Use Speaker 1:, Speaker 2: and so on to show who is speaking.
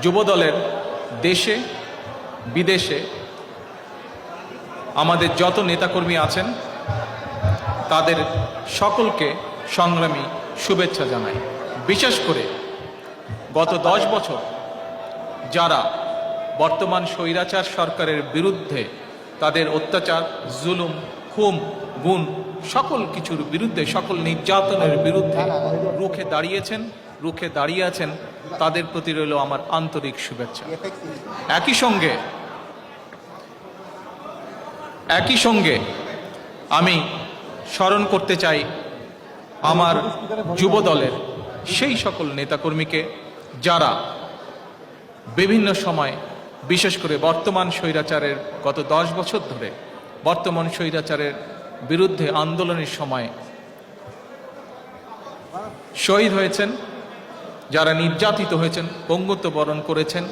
Speaker 1: যুবদলের দেশে বিদেশে আমাদের যত নেতাকর্মী আছেন তাদের সকলকে সংগ্রামী শুভেচ্ছা জানাই। বিশেষ করে গত 10 বছর যারা বর্তমান স্বৈরাচার সরকারের বিরুদ্ধে তাদের অত্যাচার, জুলুম, খুন, গুম সকল কিছুর বিরুদ্ধে, সকল নির্যাতনের বিরুদ্ধে রুখে দাঁড়িয়ে আছেন, তাদের প্রতি রইল আমার আন্তরিক শুভেচ্ছা। একই সঙ্গে আমি স্মরণ করতে চাই আমার যুব দলের সেই সকল নেতাকর্মীকে যারা বিভিন্ন সময়, বিশেষ করে বর্তমান স্বৈরাচারের গত 10 বছর ধরে বর্তমান স্বৈরাচারের বিরুদ্ধে আন্দোলনের সময় শহীদ হয়েছেন, যারা নির্যাতিত হয়েছেন, পঙ্গুত্ব বরণ করেছেন,